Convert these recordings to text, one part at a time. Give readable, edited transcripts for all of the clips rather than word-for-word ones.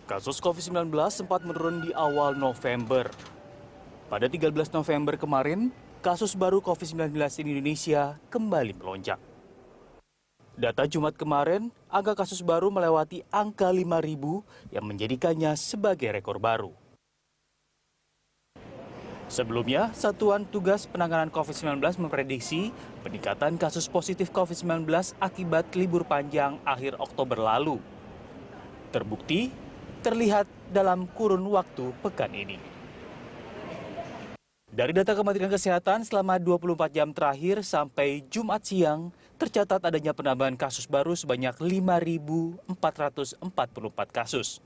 Kasus COVID-19 sempat menurun di awal November. Pada 13 November kemarin, kasus baru COVID-19 di Indonesia kembali melonjak. Data Jumat kemarin, angka kasus baru melewati angka 5.000 yang menjadikannya sebagai rekor baru. Sebelumnya, Satuan Tugas Penanganan COVID-19 memprediksi peningkatan kasus positif COVID-19 akibat libur panjang akhir Oktober lalu. Terbukti, terlihat dalam kurun waktu pekan ini. Dari data Kementerian Kesehatan selama 24 jam terakhir sampai Jumat siang, tercatat adanya penambahan kasus baru sebanyak 5.444 kasus.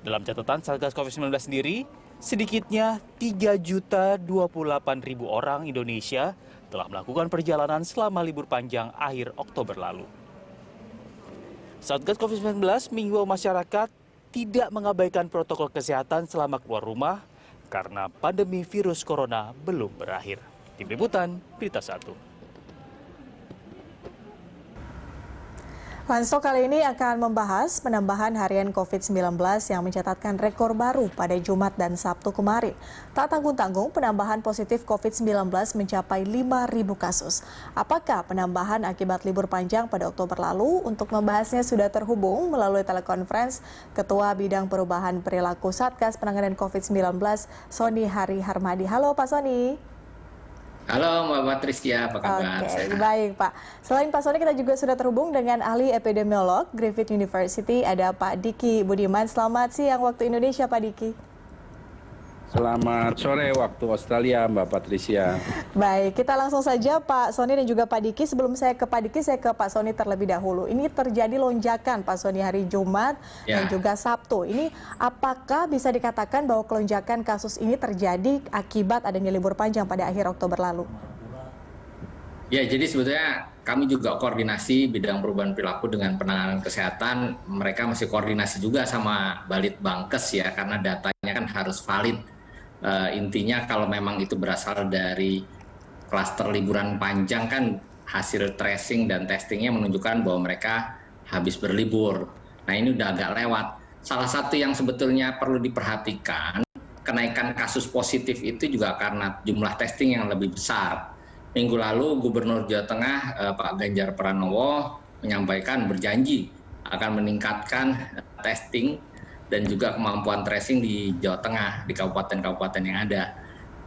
Dalam catatan Satgas COVID-19 sendiri, sedikitnya 3.028.000 orang Indonesia telah melakukan perjalanan selama libur panjang akhir Oktober lalu. Satgas COVID-19 mengimbau masyarakat tidak mengabaikan protokol kesehatan selama keluar rumah karena pandemi virus corona belum berakhir. Tim Liputan, Berita 1. Lanstok kali ini akan membahas penambahan harian COVID-19 yang mencatatkan rekor baru pada Jumat dan Sabtu kemarin. Tak tanggung-tanggung, penambahan positif COVID-19 mencapai 5.000 kasus. Apakah penambahan akibat libur panjang pada Oktober lalu? Untuk membahasnya sudah terhubung melalui telekonferensi Ketua Bidang Perubahan Perilaku Satgas Penanganan COVID-19, Sony Hari Harmadi. Halo Pak Sony. Halo Mbak Patricia, apa kabar? Oke, baik Pak. Selain Pak Sony, kita juga sudah terhubung dengan ahli epidemiolog Griffith University, ada Pak Diki Budiman. Selamat siang waktu Indonesia, Pak Diki. Selamat sore waktu Australia, Mbak Patricia. Baik, kita langsung saja Pak Sony dan juga Pak Diki. Sebelum saya ke Pak Diki, saya ke Pak Sony terlebih dahulu. Ini terjadi lonjakan Pak Sony hari Jumat dan juga Sabtu. Ini apakah bisa dikatakan bahwa kelonjakan kasus ini terjadi akibat adanya libur panjang pada akhir Oktober lalu? Ya, jadi sebetulnya kami juga koordinasi bidang perubahan perilaku dengan penanganan kesehatan. Mereka masih koordinasi juga sama Balitbangkes ya, karena datanya kan harus valid. Intinya kalau memang itu berasal dari klaster liburan panjang kan hasil tracing dan testingnya menunjukkan bahwa mereka habis berlibur. Nah ini udah agak lewat. Salah satu yang sebetulnya perlu diperhatikan, kenaikan kasus positif itu juga karena jumlah testing yang lebih besar. Minggu lalu Gubernur Jawa Tengah Pak Ganjar Pranowo menyampaikan berjanji akan meningkatkan testing dan juga kemampuan tracing di Jawa Tengah, di kabupaten-kabupaten yang ada.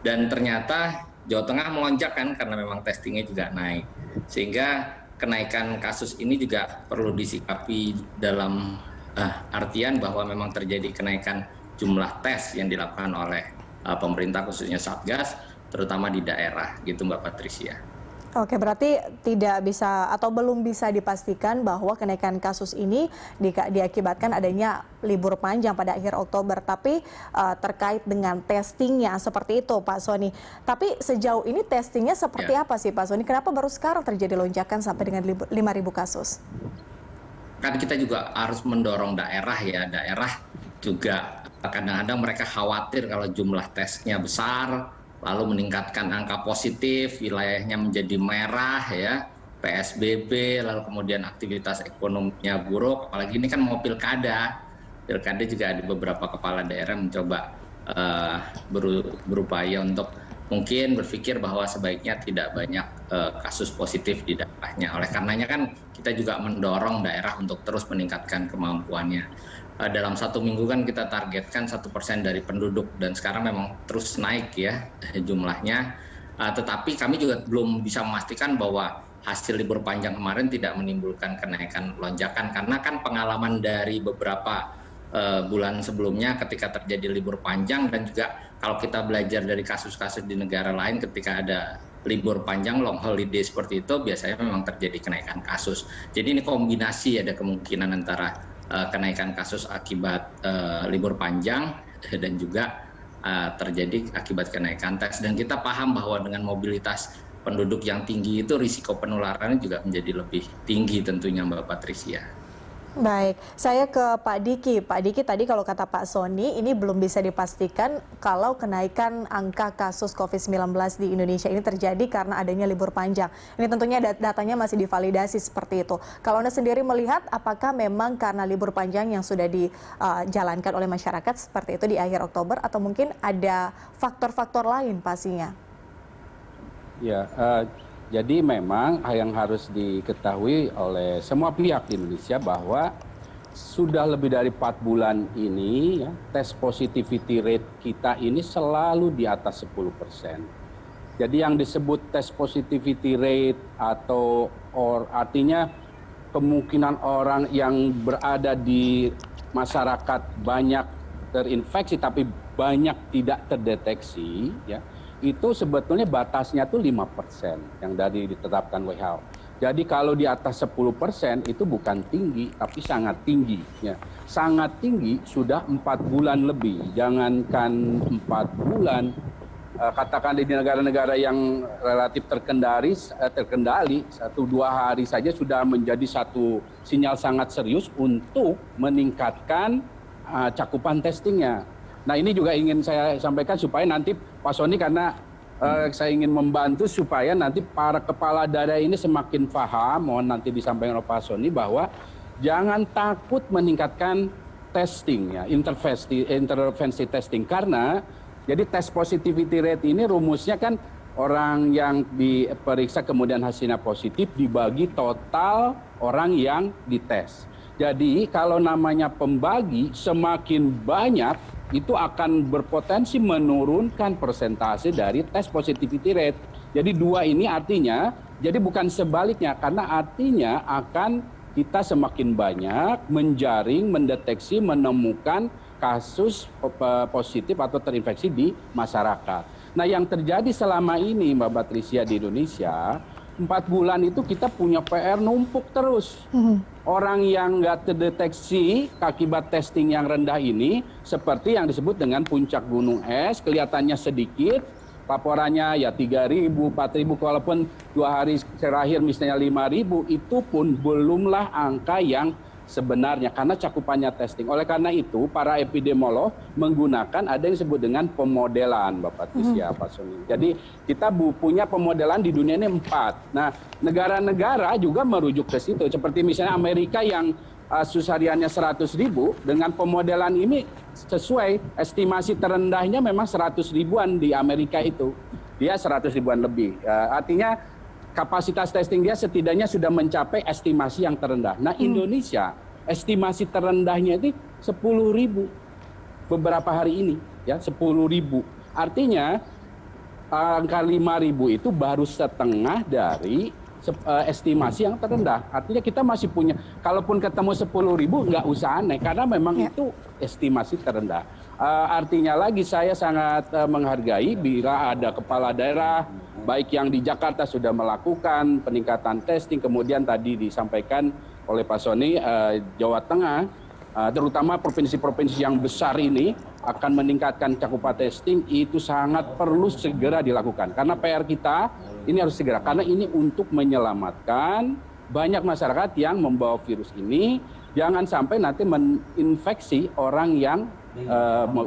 Dan ternyata Jawa Tengah melonjak kan karena memang testingnya juga naik. Sehingga kenaikan kasus ini juga perlu disikapi dalam artian bahwa memang terjadi kenaikan jumlah tes yang dilakukan oleh pemerintah khususnya Satgas, terutama di daerah, gitu Mbak Patricia. Oke, berarti tidak bisa atau belum bisa dipastikan bahwa kenaikan kasus ini diakibatkan adanya libur panjang pada akhir Oktober, tapi terkait dengan testingnya seperti itu Pak Sony. Tapi sejauh ini testingnya seperti apa sih Pak Sony? Kenapa baru sekarang terjadi lonjakan sampai dengan 5.000 kasus? Kan kita juga harus mendorong daerah ya, daerah juga kadang-kadang mereka khawatir kalau jumlah tesnya besar, lalu meningkatkan angka positif, wilayahnya menjadi merah ya, PSBB, lalu kemudian aktivitas ekonominya buruk, apalagi ini kan mau pilkada juga ada beberapa kepala daerah mencoba berupaya untuk mungkin berpikir bahwa sebaiknya tidak banyak kasus positif di daerahnya. Oleh karenanya kan kita juga mendorong daerah untuk terus meningkatkan kemampuannya. Dalam 1 minggu kan kita targetkan 1% dari penduduk dan sekarang memang terus naik ya jumlahnya. Tetapi kami juga belum bisa memastikan bahwa hasil libur panjang kemarin tidak menimbulkan kenaikan lonjakan karena kan pengalaman dari beberapa bulan sebelumnya ketika terjadi libur panjang dan juga kalau kita belajar dari kasus-kasus di negara lain ketika ada libur panjang long holiday seperti itu biasanya memang terjadi kenaikan kasus. Jadi ini kombinasi ada kemungkinan antara kenaikan kasus akibat libur panjang dan juga terjadi akibat kenaikan tes. Dan kita paham bahwa dengan mobilitas penduduk yang tinggi itu risiko penularannya juga menjadi lebih tinggi tentunya Mbak Patricia. Baik, saya ke Pak Diki. Pak Diki, tadi kalau kata Pak Sony, ini belum bisa dipastikan kalau kenaikan angka kasus COVID-19 di Indonesia ini terjadi karena adanya libur panjang. Ini tentunya datanya masih divalidasi seperti itu. Kalau Anda sendiri melihat, apakah memang karena libur panjang yang sudah dijalankan oleh masyarakat seperti itu di akhir Oktober, atau mungkin ada faktor-faktor lain pastinya? Ya, jadi memang yang harus diketahui oleh semua pihak di Indonesia bahwa sudah lebih dari 4 bulan ini ya, tes positivity rate kita ini selalu di atas 10%. Jadi yang disebut tes positivity rate atau artinya kemungkinan orang yang berada di masyarakat banyak terinfeksi tapi banyak tidak terdeteksi ya. Itu sebetulnya batasnya tuh 5% yang dari ditetapkan WHO. Jadi kalau di atas 10% itu bukan tinggi, tapi sangat tinggi. Ya. Sangat tinggi sudah 4 bulan lebih. Jangankan 4 bulan, katakan di negara-negara yang relatif terkendali, 1-2 hari saja sudah menjadi satu sinyal sangat serius untuk meningkatkan cakupan testingnya. Nah ini juga ingin saya sampaikan supaya nanti Pak Sony, karena saya ingin membantu supaya nanti para kepala daerah ini semakin paham, mohon nanti disampaikan oleh Pak Sony bahwa jangan takut meningkatkan testing ya, intervensi testing, karena jadi tes positivity rate ini rumusnya kan orang yang diperiksa kemudian hasilnya positif dibagi total orang yang dites. Jadi kalau namanya pembagi semakin banyak itu akan berpotensi menurunkan persentase dari tes positivity rate. Jadi 2 ini artinya, jadi bukan sebaliknya, karena artinya akan kita semakin banyak menjaring, mendeteksi, menemukan kasus positif atau terinfeksi di masyarakat. Nah yang terjadi selama ini Mbak Patricia di Indonesia, 4 bulan itu kita punya PR numpuk terus. Orang yang nggak terdeteksi akibat testing yang rendah ini, seperti yang disebut dengan puncak gunung es, kelihatannya sedikit, laporannya ya 3.000, 4.000, walaupun 2 hari terakhir misalnya 5.000, itu pun belumlah angka yang sebenarnya karena cakupannya testing. Oleh karena itu, para epidemiolog menggunakan ada yang disebut dengan pemodelan, Bapak Patricia, Pak Sony. Jadi kita punya pemodelan di dunia ini 4. Nah, negara-negara juga merujuk ke situ. Seperti misalnya Amerika yang kasus hariannya 100.000, dengan pemodelan ini sesuai estimasi terendahnya memang 100 ribuan di Amerika itu. Dia 100 ribuan lebih. Artinya kapasitas testing dia setidaknya sudah mencapai estimasi yang terendah. Nah Indonesia estimasi terendahnya itu 10.000 beberapa hari ini ya, 10.000. Artinya angka 5.000 itu baru setengah dari estimasi yang terendah. Artinya kita masih punya, kalaupun ketemu 10.000 nggak usah aneh karena memang itu estimasi terendah. Artinya lagi saya sangat menghargai bila ada kepala daerah baik yang di Jakarta sudah melakukan peningkatan testing, kemudian tadi disampaikan oleh Pak Sony Jawa Tengah, terutama provinsi-provinsi yang besar ini akan meningkatkan cakupan testing, itu sangat perlu segera dilakukan. Karena PR kita ini harus segera, karena ini untuk menyelamatkan banyak masyarakat yang membawa virus ini, jangan sampai nanti menginfeksi orang yang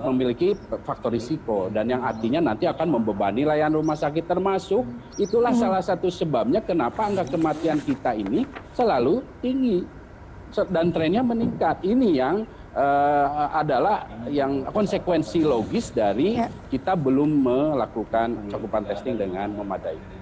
memiliki faktor risiko dan yang artinya nanti akan membebani layanan rumah sakit, termasuk itulah salah satu sebabnya kenapa angka kematian kita ini selalu tinggi dan trennya meningkat. Ini yang adalah yang konsekuensi logis dari kita belum melakukan cakupan testing dengan memadai.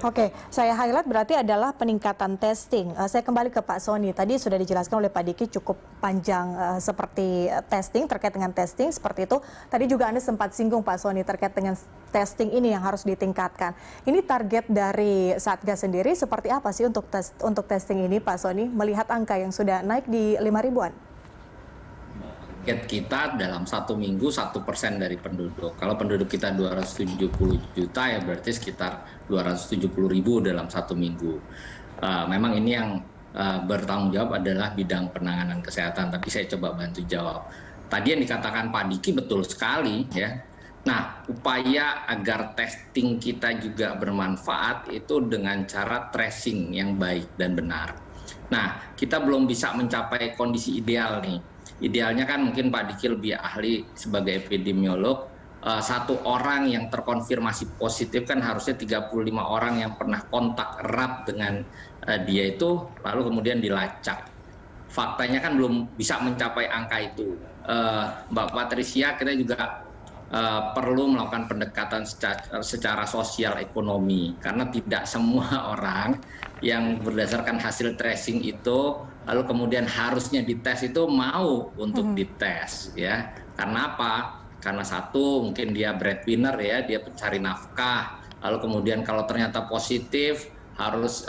Oke, saya highlight berarti adalah peningkatan testing. Saya kembali ke Pak Sony. Tadi sudah dijelaskan oleh Pak Diki cukup panjang seperti testing, terkait dengan testing seperti itu. Tadi juga Anda sempat singgung Pak Sony terkait dengan testing ini yang harus ditingkatkan. Ini target dari Satgas sendiri seperti apa sih untuk testing ini Pak Sony? Melihat angka yang sudah naik di 5.000-an. Target kita dalam 1 minggu 1% dari penduduk. Kalau penduduk kita 270 juta ya berarti sekitar 270.000 dalam 1 minggu. Memang ini yang bertanggung jawab adalah bidang penanganan kesehatan, tapi saya coba bantu jawab. Tadi yang dikatakan Pak Diki betul sekali ya. Nah, upaya agar testing kita juga bermanfaat itu dengan cara tracing yang baik dan benar. Nah, kita belum bisa mencapai kondisi ideal nih. Idealnya kan mungkin Pak Diki lebih ahli sebagai epidemiolog. Satu orang yang terkonfirmasi positif kan harusnya 35 orang yang pernah kontak erat dengan dia itu lalu kemudian dilacak. Faktanya kan belum bisa mencapai angka itu. Mbak Patricia, kita juga perlu melakukan pendekatan secara sosial ekonomi karena tidak semua orang yang berdasarkan hasil tracing itu lalu kemudian harusnya dites itu mau untuk dites ya. Karena apa? Karena satu mungkin dia breadwinner ya, dia pencari nafkah. Lalu kemudian kalau ternyata positif harus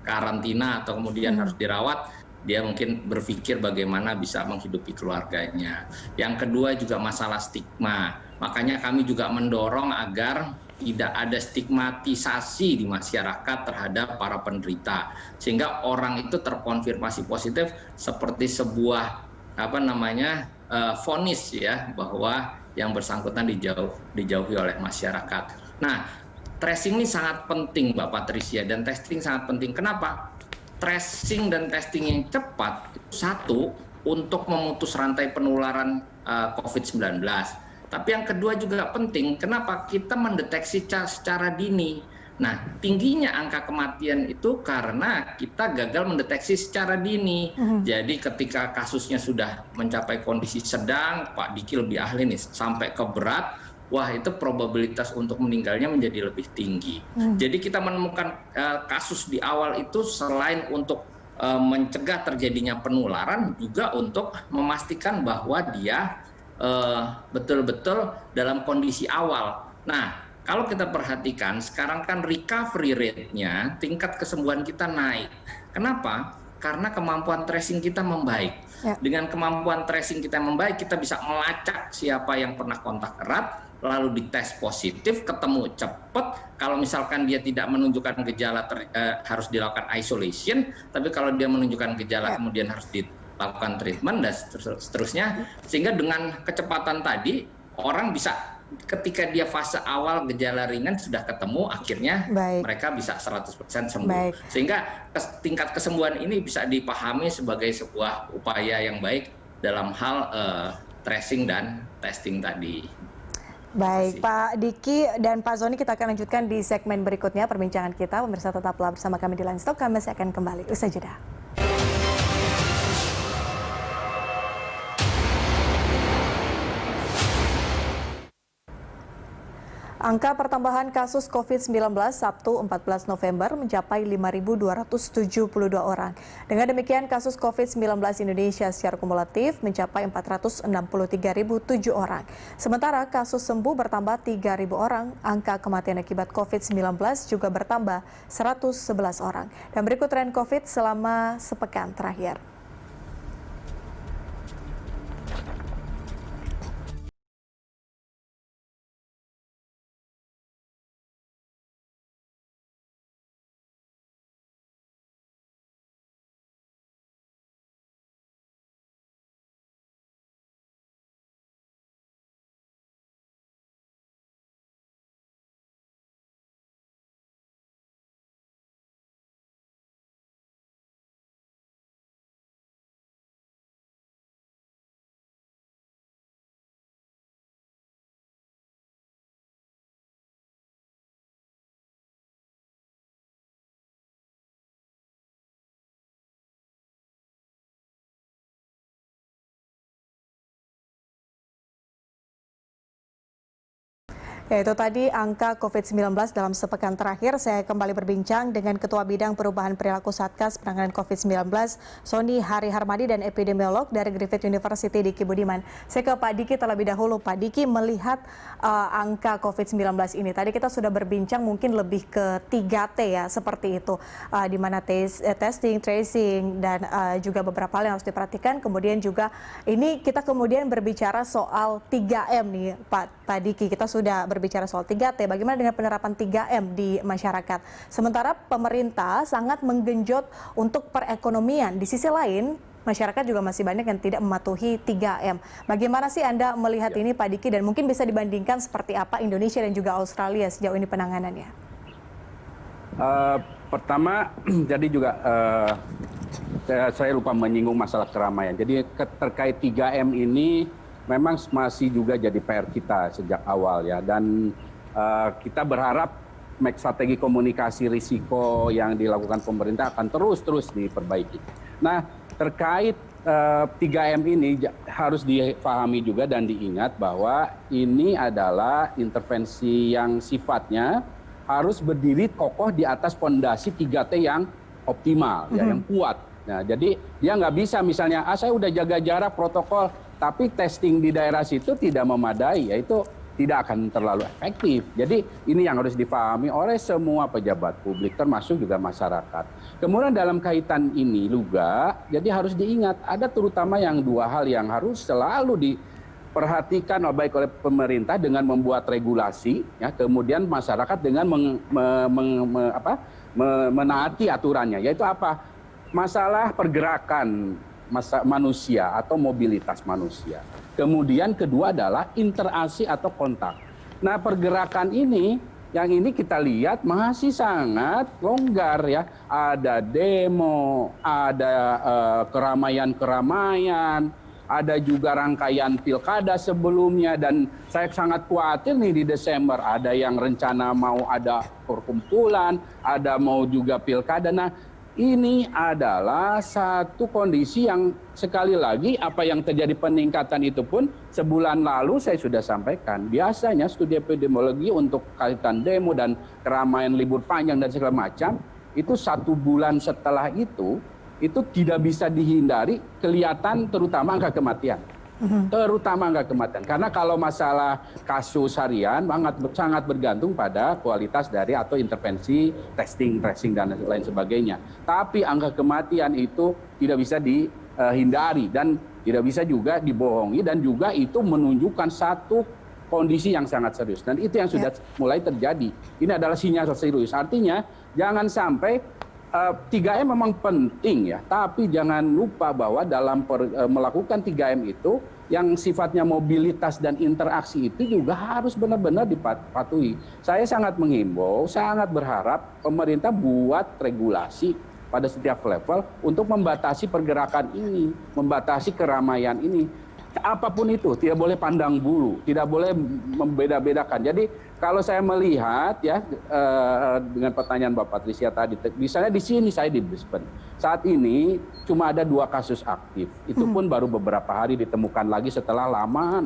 karantina atau kemudian harus dirawat, dia mungkin berpikir bagaimana bisa menghidupi keluarganya. Yang kedua juga masalah stigma. Makanya kami juga mendorong agar tidak ada stigmatisasi di masyarakat terhadap para penderita. Sehingga orang itu terkonfirmasi positif seperti sebuah vonis ya, bahwa yang bersangkutan dijauhi oleh masyarakat. Nah, tracing ini sangat penting Mbak Patricia, dan testing sangat penting. Kenapa? Tracing dan testing yang cepat itu satu untuk memutus rantai penularan COVID-19. Tapi yang kedua juga penting, kenapa? Kita mendeteksi secara dini. Nah, tingginya angka kematian itu karena kita gagal mendeteksi secara dini. Jadi ketika kasusnya sudah mencapai kondisi sedang, Pak Diki lebih ahli nih, sampai ke berat, wah itu probabilitas untuk meninggalnya menjadi lebih tinggi. Jadi kita menemukan kasus di awal itu selain untuk mencegah terjadinya penularan, juga untuk memastikan bahwa dia betul-betul dalam kondisi awal. Nah, kalau kita perhatikan sekarang kan recovery rate-nya, tingkat kesembuhan kita naik. Kenapa? Karena kemampuan tracing kita membaik. Ya. Dengan kemampuan tracing kita membaik, kita bisa melacak siapa yang pernah kontak erat, lalu dites positif, ketemu cepat. Kalau misalkan dia tidak menunjukkan gejala, harus dilakukan isolation. Tapi kalau dia menunjukkan gejala, kemudian harus dilakukan treatment dan seterusnya. Sehingga dengan kecepatan tadi, orang bisa ketika dia fase awal gejala ringan sudah ketemu, akhirnya mereka bisa 100% sembuh. Sehingga tingkat kesembuhan ini bisa dipahami sebagai sebuah upaya yang baik dalam hal tracing dan testing tadi. Baik, Pak Diki dan Pak Zoni, kita akan lanjutkan di segmen berikutnya perbincangan kita. Pemirsa tetaplah bersama kami di Line Talk, kami masih akan kembali usai jeda. Angka pertambahan kasus COVID-19 Sabtu 14 November mencapai 5.272 orang. Dengan demikian, kasus COVID-19 Indonesia secara kumulatif mencapai 463.007 orang. Sementara kasus sembuh bertambah 3.000 orang, angka kematian akibat COVID-19 juga bertambah 111 orang. Dan berikut tren COVID selama sepekan terakhir. Ya, itu tadi angka COVID-19 dalam sepekan terakhir. Saya kembali berbincang dengan Ketua Bidang Perubahan Perilaku Satgas Penanganan COVID-19, Sony Hari Harmadi, dan epidemiolog dari Griffith University, Diki Budiman. Saya ke Pak Diki terlebih dahulu. Pak Diki, melihat angka COVID-19 ini, tadi kita sudah berbincang mungkin lebih ke 3T ya, seperti itu. Di mana testing, tracing, dan juga beberapa hal yang harus diperhatikan. Kemudian juga ini kita kemudian berbicara soal 3M nih, Pak Diki. Kita sudah berbicara soal 3T, bagaimana dengan penerapan 3M di masyarakat? Sementara pemerintah sangat menggenjot untuk perekonomian. Di sisi lain, masyarakat juga masih banyak yang tidak mematuhi 3M. Bagaimana sih Anda melihat ini, Pak Diki, dan mungkin bisa dibandingkan seperti apa Indonesia dan juga Australia sejauh ini penanganannya? Pertama, jadi juga saya lupa menyinggung masalah keramaian. Jadi terkait 3M ini memang masih juga jadi PR kita sejak awal ya. Dan kita berharap strategi komunikasi risiko yang dilakukan pemerintah akan terus diperbaiki. Nah, terkait 3M ini harus dipahami juga dan diingat bahwa ini adalah intervensi yang sifatnya harus berdiri kokoh di atas fondasi 3T yang optimal, ya, yang kuat. Nah, jadi dia nggak bisa misalnya, saya udah jaga jarak protokol, tapi testing di daerah situ tidak memadai, yaitu tidak akan terlalu efektif. Jadi ini yang harus dipahami oleh semua pejabat publik, termasuk juga masyarakat. Kemudian dalam kaitan ini juga, jadi harus diingat, ada terutama yang dua hal yang harus selalu diperhatikan baik oleh pemerintah dengan membuat regulasi, ya, kemudian masyarakat dengan menaati aturannya, yaitu apa? Masalah pergerakan manusia atau mobilitas manusia. Kemudian kedua adalah interaksi atau kontak. Nah, pergerakan ini, yang ini kita lihat masih sangat longgar ya. Ada demo, ada keramaian-keramaian, ada juga rangkaian pilkada sebelumnya, dan saya sangat khawatir nih di Desember ada yang rencana mau ada perkumpulan, ada mau juga pilkada. Nah, ini adalah satu kondisi yang sekali lagi apa yang terjadi peningkatan itu pun sebulan lalu saya sudah sampaikan. Biasanya studi epidemiologi untuk kaitan demo dan keramaian libur panjang dan segala macam, itu 1 bulan setelah itu tidak bisa dihindari kelihatan terutama angka kematian. Terutama angka kematian. Karena kalau masalah kasus harian sangat bergantung pada kualitas dari atau intervensi testing, tracing, dan lain sebagainya. Tapi angka kematian itu tidak bisa dihindari dan tidak bisa juga dibohongi, dan juga itu menunjukkan satu kondisi yang sangat serius. Dan itu yang sudah mulai terjadi. Ini adalah sinyal serius. Artinya jangan sampai 3M memang penting ya, tapi jangan lupa bahwa dalam melakukan 3M itu yang sifatnya mobilitas dan interaksi itu juga harus benar-benar dipatuhi. Saya sangat menghimbau, sangat berharap pemerintah buat regulasi pada setiap level untuk membatasi pergerakan ini, membatasi keramaian ini. Apapun itu, tidak boleh pandang bulu, tidak boleh membeda-bedakan. Jadi kalau saya melihat ya dengan pertanyaan Mbak Patricia tadi, misalnya di sini saya di Brisbane, saat ini cuma ada 2 kasus aktif. Itu pun baru beberapa hari ditemukan lagi setelah lama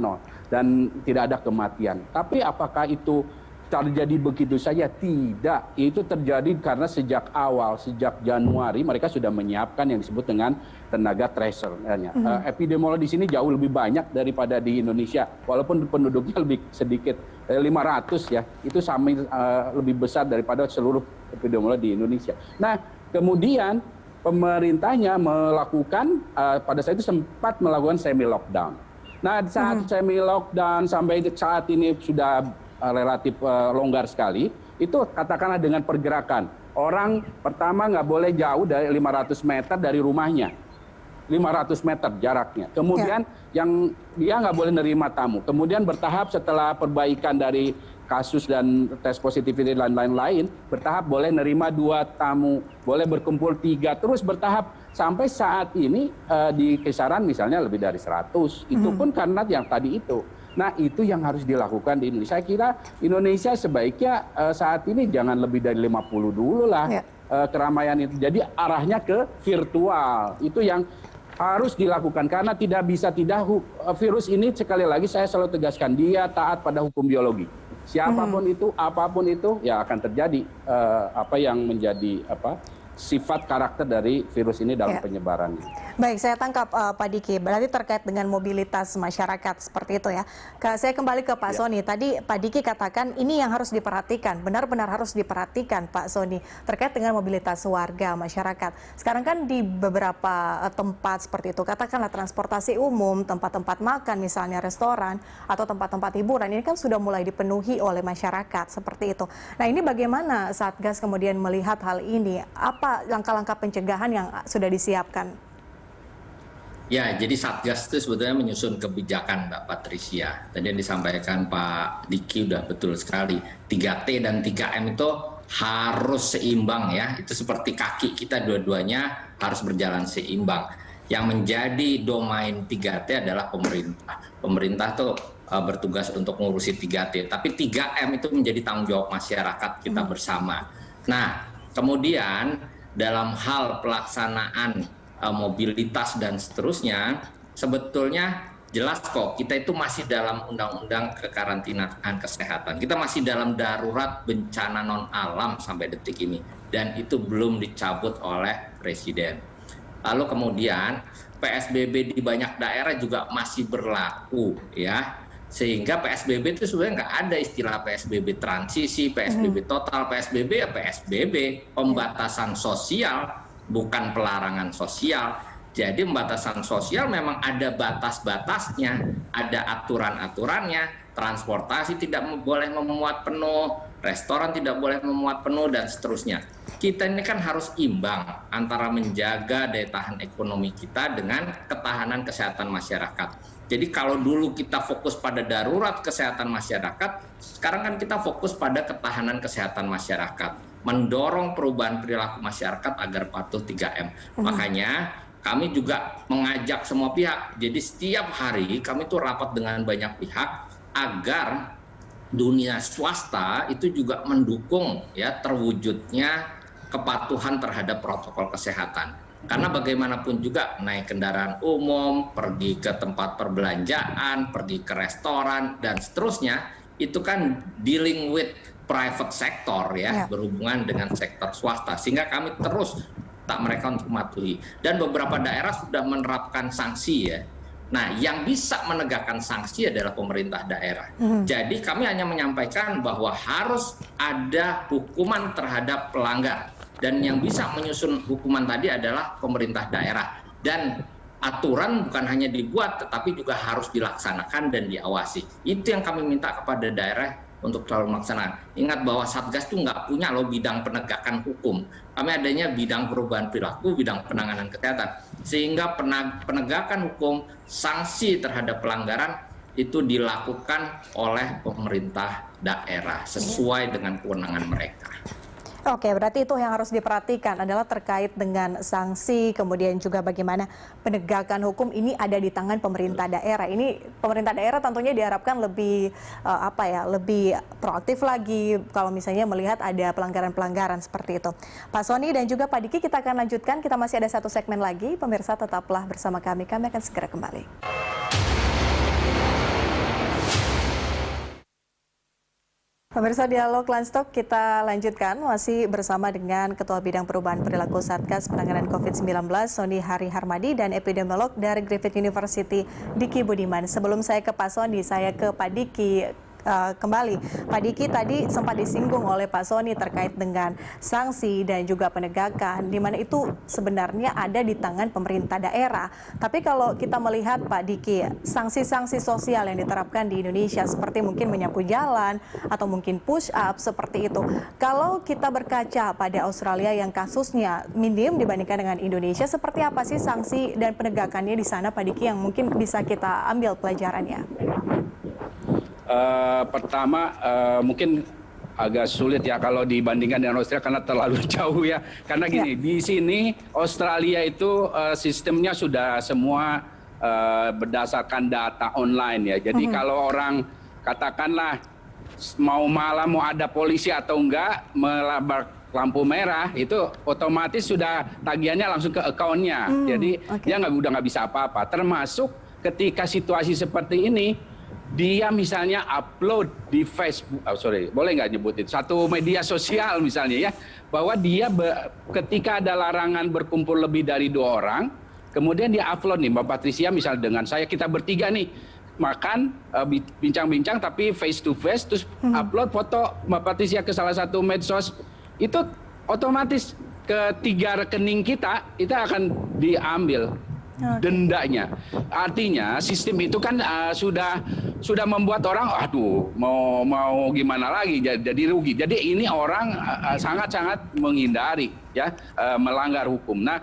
dan tidak ada kematian. Tapi apakah itu terjadi begitu saja? Tidak. Itu terjadi karena sejak awal, sejak Januari mereka sudah menyiapkan yang disebut dengan tenaga tracer. Epidemiolog di sini jauh lebih banyak daripada di Indonesia, walaupun penduduknya lebih sedikit, 500 ya. Itu lebih besar daripada seluruh epidemiolog di Indonesia. Nah, kemudian pemerintahnya melakukan pada saat itu sempat melakukan semi lockdown. Nah, saat semi lockdown sampai saat ini sudah relatif longgar sekali, itu katakanlah dengan pergerakan. Orang pertama nggak boleh jauh dari 500 meter dari rumahnya. 500 meter jaraknya. Kemudian yang dia nggak boleh nerima tamu. Kemudian bertahap setelah perbaikan dari kasus dan tes positivity dan lain-lain, bertahap boleh nerima 2 tamu, boleh berkumpul 3, terus bertahap sampai saat ini di kisaran misalnya lebih dari 100. Itu pun karena yang tadi itu. Nah, itu yang harus dilakukan di Indonesia. Saya kira Indonesia sebaiknya saat ini jangan lebih dari 50 dulu lah keramaian itu. Jadi arahnya ke virtual. Itu yang harus dilakukan karena tidak bisa virus ini, sekali lagi saya selalu tegaskan, dia taat pada hukum biologi. Siapapun itu, apapun itu, ya akan terjadi apa yang menjadi sifat karakter dari virus ini dalam penyebarannya. Baik, saya tangkap Pak Diki. Berarti terkait dengan mobilitas masyarakat seperti itu ya. Saya kembali ke Pak Soni. Tadi Pak Diki katakan ini yang harus diperhatikan, benar-benar harus diperhatikan Pak Soni terkait dengan mobilitas warga masyarakat. Sekarang kan di beberapa tempat seperti itu, katakanlah transportasi umum, tempat-tempat makan misalnya restoran atau tempat-tempat hiburan, ini kan sudah mulai dipenuhi oleh masyarakat seperti itu. Nah, ini bagaimana Satgas kemudian melihat hal ini? Apa langkah-langkah pencegahan yang sudah disiapkan? Ya, jadi Satgas itu sebetulnya menyusun kebijakan, Mbak Patricia. Tadi yang disampaikan Pak Diki udah betul sekali. 3T dan 3M itu harus seimbang ya. Itu seperti kaki kita dua-duanya harus berjalan seimbang. Yang menjadi domain 3T adalah pemerintah. Pemerintah tuh bertugas untuk mengurusi 3T, tapi 3M itu menjadi tanggung jawab masyarakat kita bersama. Nah, kemudian dalam hal pelaksanaan mobilitas dan seterusnya, sebetulnya jelas kok kita itu masih dalam undang-undang kekarantinaan kesehatan. Kita masih dalam darurat bencana non alam sampai detik ini, dan itu belum dicabut oleh Presiden. Lalu kemudian PSBB di banyak daerah juga masih berlaku ya. Sehingga PSBB itu sebenarnya nggak ada istilah PSBB transisi, PSBB total, PSBB ya PSBB, pembatasan sosial, bukan pelarangan sosial. Jadi pembatasan sosial memang ada batas-batasnya, ada aturan-aturannya, transportasi tidak boleh memuat penuh, restoran tidak boleh memuat penuh, dan seterusnya. Kita ini kan harus imbang antara menjaga daya tahan ekonomi kita dengan ketahanan kesehatan masyarakat. Jadi kalau dulu kita fokus pada darurat kesehatan masyarakat, sekarang kan kita fokus pada ketahanan kesehatan masyarakat, mendorong perubahan perilaku masyarakat agar patuh 3M. Makanya kami juga mengajak semua pihak. Jadi setiap hari kami tuh rapat dengan banyak pihak agar dunia swasta itu juga mendukung ya terwujudnya kepatuhan terhadap protokol kesehatan. Karena bagaimanapun juga naik kendaraan umum, pergi ke tempat perbelanjaan, pergi ke restoran, dan seterusnya, itu kan dealing with private sector ya, berhubungan dengan sektor swasta. Sehingga kami terus tak mereka untuk mematuhi. Dan beberapa daerah sudah menerapkan sanksi ya. Nah, yang bisa menegakkan sanksi adalah pemerintah daerah. Jadi kami hanya menyampaikan bahwa harus ada hukuman terhadap pelanggar. Dan yang bisa menyusun hukuman tadi adalah pemerintah daerah. Dan aturan bukan hanya dibuat, tetapi juga harus dilaksanakan dan diawasi. Itu yang kami minta kepada daerah untuk selalu melaksanakan. Ingat bahwa Satgas itu nggak punya loh bidang penegakan hukum. Kami adanya bidang perubahan perilaku, bidang penanganan kesehatan. Sehingga penegakan hukum, sanksi terhadap pelanggaran itu dilakukan oleh pemerintah daerah sesuai dengan kewenangan mereka. Oke, berarti itu yang harus diperhatikan adalah terkait dengan sanksi, kemudian juga bagaimana penegakan hukum ini ada di tangan pemerintah daerah. Ini pemerintah daerah tentunya diharapkan lebih lebih proaktif lagi kalau misalnya melihat ada pelanggaran-pelanggaran seperti itu. Pak Sony dan juga Pak Diki, kita akan lanjutkan. Kita masih ada satu segmen lagi. Pemirsa tetaplah bersama kami. Kami akan segera kembali. Pemirsa Dialog Landstok, kita lanjutkan masih bersama dengan Ketua Bidang Perubahan Perilaku Satgas Penanganan COVID-19, Sony Hari Harmadi, dan epidemiolog dari Griffith University, Diki Budiman. Sebelum saya ke Pak Sony, saya ke Pak Diki. Kembali, Pak Diki tadi sempat disinggung oleh Pak Sony terkait dengan sanksi dan juga penegakan, di mana itu sebenarnya ada di tangan pemerintah daerah. Tapi kalau kita melihat Pak Diki, sanksi-sanksi sosial yang diterapkan di Indonesia seperti mungkin menyapu jalan atau mungkin push up seperti itu. Kalau kita berkaca pada Australia yang kasusnya minim dibandingkan dengan Indonesia, seperti apa sih sanksi dan penegakannya di sana Pak Diki yang mungkin bisa kita ambil pelajarannya? Pertama mungkin agak sulit ya kalau dibandingkan dengan Australia karena terlalu jauh ya. Karena gini, di sini Australia itu sistemnya sudah semua berdasarkan data online ya. Jadi kalau orang katakanlah mau malam mau ada polisi atau enggak melabar lampu merah itu otomatis sudah tagihannya langsung ke akunnya. Jadi dia udah nggak bisa apa-apa. Termasuk ketika situasi seperti ini, dia misalnya upload di Facebook, boleh nggak nyebutin satu media sosial misalnya ya, bahwa dia ketika ada larangan berkumpul lebih dari 2 orang, kemudian dia upload nih, Mbak Patricia misalnya dengan saya, kita bertiga nih makan bincang-bincang tapi face to face, terus upload foto Mbak Patricia ke salah satu medsos, itu otomatis ke 3 rekening kita akan diambil dendanya. Artinya sistem itu kan sudah membuat orang aduh mau gimana lagi, jadi rugi. Jadi ini orang sangat-sangat menghindari. ya melanggar hukum. Nah,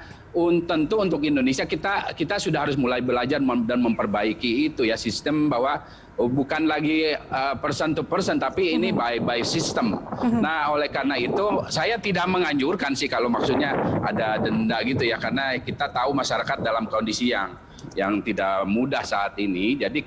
tentu untuk Indonesia kita sudah harus mulai belajar dan memperbaiki itu ya, sistem bahwa bukan lagi person to person, tapi ini by system. Nah, oleh karena itu saya tidak menganjurkan sih kalau maksudnya ada denda gitu ya, karena kita tahu masyarakat dalam kondisi yang tidak mudah saat ini. Jadi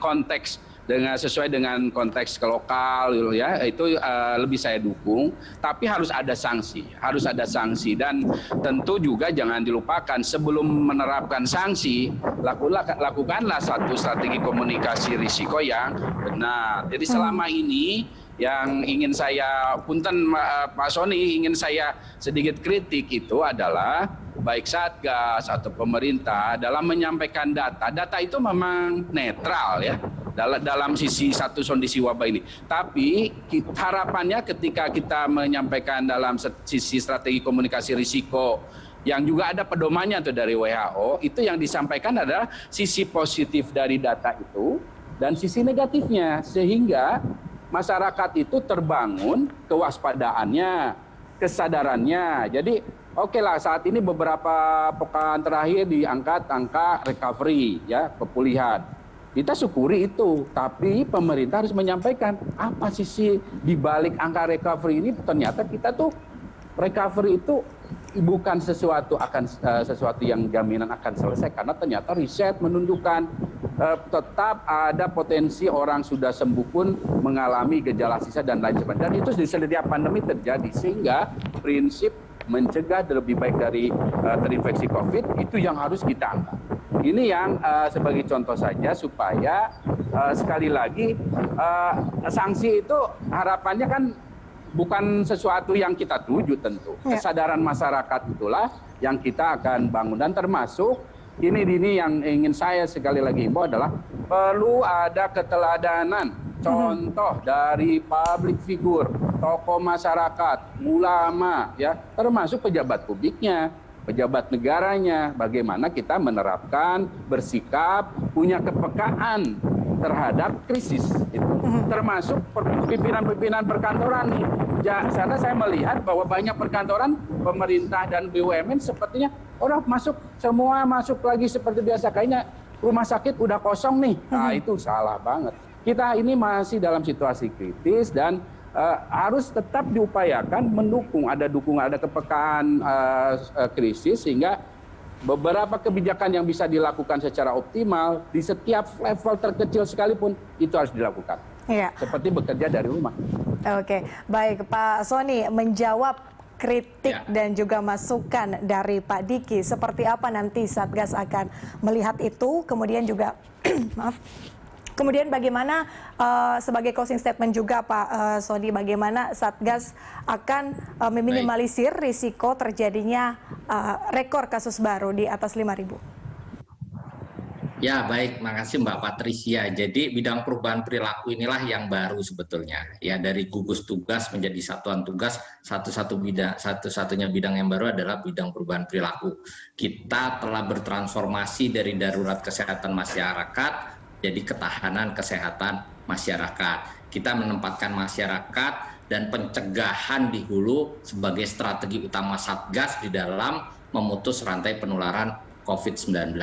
sesuai dengan konteks lokal ya, itu lebih saya dukung, tapi harus ada sanksi dan tentu juga jangan dilupakan sebelum menerapkan sanksi, lakukanlah satu strategi komunikasi risiko yang benar. Jadi selama ini yang ingin saya Pak Sony, ingin saya sedikit kritik itu adalah baik Satgas atau pemerintah dalam menyampaikan data itu memang netral ya dalam satu kondisi wabah ini. Tapi harapannya ketika kita menyampaikan dalam sisi strategi komunikasi risiko yang juga ada pedomannya tuh dari WHO, itu yang disampaikan adalah sisi positif dari data itu dan sisi negatifnya, sehingga masyarakat itu terbangun kewaspadaannya, kesadarannya. Jadi oke lah, saat ini beberapa pekan terakhir diangkat angka recovery ya, pemulihan. Kita syukuri itu, tapi pemerintah harus menyampaikan apa sisi di balik angka recovery ini. Ternyata kita tuh recovery itu bukan sesuatu yang jaminan akan selesai, karena ternyata riset menunjukkan tetap ada potensi orang sudah sembuh pun mengalami gejala sisa dan lain sebagainya. Dan itu di setiap pandemi terjadi, sehingga prinsip mencegah lebih baik dari terinfeksi COVID itu yang harus kita angkat. Ini yang sebagai contoh saja supaya sekali lagi sanksi itu harapannya kan bukan sesuatu yang kita tuju tentu. Kesadaran masyarakat itulah yang kita akan bangun, dan termasuk ini yang ingin saya sekali lagi himbau adalah perlu ada keteladanan, contoh dari public figure, tokoh masyarakat, ulama ya, termasuk pejabat publiknya, pejabat negaranya, bagaimana kita menerapkan, bersikap, punya kepekaan terhadap krisis itu. Termasuk pimpinan-pimpinan perkantoran nih. Karena saya melihat bahwa banyak perkantoran pemerintah dan BUMN sepertinya semua masuk lagi seperti biasa, kayaknya rumah sakit udah kosong nih. Nah, itu salah banget. Kita ini masih dalam situasi kritis dan harus tetap diupayakan ada kepekaan krisis, sehingga beberapa kebijakan yang bisa dilakukan secara optimal di setiap level terkecil sekalipun itu harus dilakukan. Iya. Seperti bekerja dari rumah. Oke, baik Pak Sony, menjawab kritik dan juga masukan dari Pak Diki, seperti apa nanti Satgas akan melihat itu, kemudian juga maaf. Kemudian bagaimana sebagai closing statement juga Pak Sony, bagaimana Satgas akan meminimalisir risiko terjadinya rekor kasus baru di atas 5.000? Ya baik, makasih Mbak Patricia. Jadi bidang perubahan perilaku inilah yang baru sebetulnya. Ya, dari gugus tugas menjadi satuan tugas, satu-satunya bidang yang baru adalah bidang perubahan perilaku. Kita telah bertransformasi dari darurat kesehatan masyarakat jadi ketahanan kesehatan masyarakat. Kita menempatkan masyarakat dan pencegahan di hulu sebagai strategi utama Satgas di dalam memutus rantai penularan COVID-19.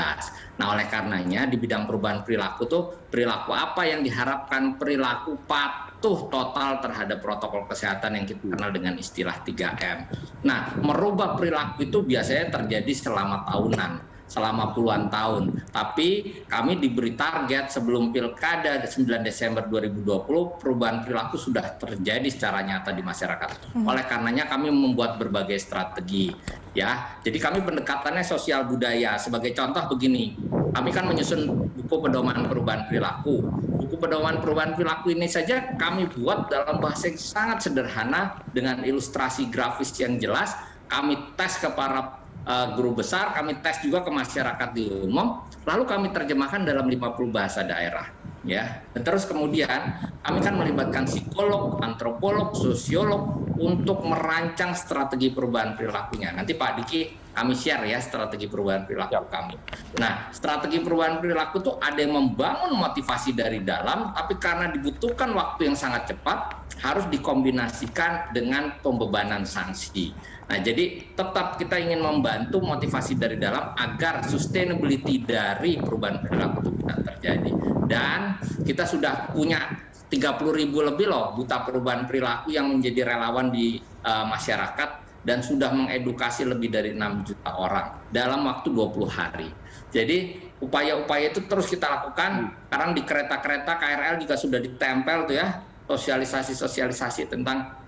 Nah, oleh karenanya di bidang perubahan perilaku perilaku apa yang diharapkan? Perilaku patuh total terhadap protokol kesehatan yang kita kenal dengan istilah 3M. Nah, merubah perilaku itu biasanya terjadi selama tahunan, selama puluhan tahun. Tapi kami diberi target sebelum Pilkada 9 Desember 2020, perubahan perilaku sudah terjadi secara nyata di masyarakat. Oleh karenanya kami membuat berbagai strategi. Ya, jadi kami pendekatannya sosial budaya. Sebagai contoh begini, kami kan menyusun buku pedoman perubahan perilaku. Buku pedoman perubahan perilaku ini saja kami buat dalam bahasa yang sangat sederhana dengan ilustrasi grafis yang jelas. Kami tes ke para guru besar, kami tes juga ke masyarakat di umum, lalu kami terjemahkan dalam 50 bahasa daerah. Ya, dan terus kemudian kami kan melibatkan psikolog, antropolog, sosiolog, untuk merancang strategi perubahan perilakunya. Nanti Pak Diki kami share ya strategi perubahan perilaku kami. Nah, strategi perubahan perilaku itu ada yang membangun motivasi dari dalam, tapi karena dibutuhkan waktu yang sangat cepat, harus dikombinasikan dengan pembebanan sanksi. Nah, jadi tetap kita ingin membantu motivasi dari dalam agar sustainability dari perubahan perilaku itu tidak terjadi. Dan kita sudah punya 30.000 lebih loh duta perubahan perilaku yang menjadi relawan di masyarakat dan sudah mengedukasi lebih dari 6 juta orang dalam waktu 20 hari. Jadi upaya-upaya itu terus kita lakukan. Sekarang di kereta-kereta KRL juga sudah ditempel tuh ya sosialisasi tentang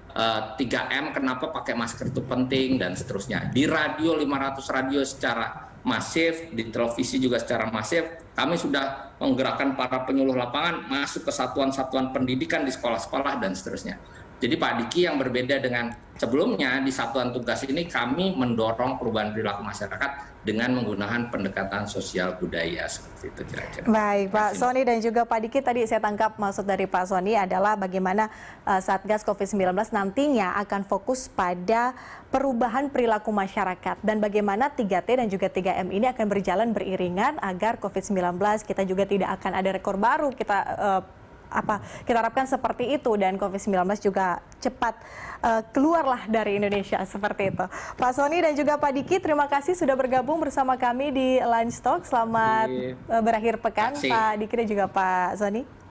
3M, kenapa pakai masker itu penting dan seterusnya. Di radio 500 radio secara masif, di televisi juga secara masif. Kami sudah menggerakkan para penyuluh lapangan masuk ke satuan-satuan pendidikan di sekolah-sekolah dan seterusnya. Jadi Pak Diki, yang berbeda dengan sebelumnya di satuan tugas ini kami mendorong perubahan perilaku masyarakat dengan menggunakan pendekatan sosial budaya seperti itu kira-kira. Baik Pak Sony dan juga Pak Diki, tadi saya tangkap maksud dari Pak Sony adalah bagaimana Satgas COVID-19 nantinya akan fokus pada perubahan perilaku masyarakat dan bagaimana 3T dan juga 3M ini akan berjalan beriringan agar COVID-19 kita juga tidak akan ada rekor baru. Kita harapkan seperti itu dan COVID-19 juga cepat keluarlah dari Indonesia seperti itu. Pak Sony dan juga Pak Diki, terima kasih sudah bergabung bersama kami di Lunch Talk. Selamat berakhir pekan Pak Diki dan juga Pak Sony.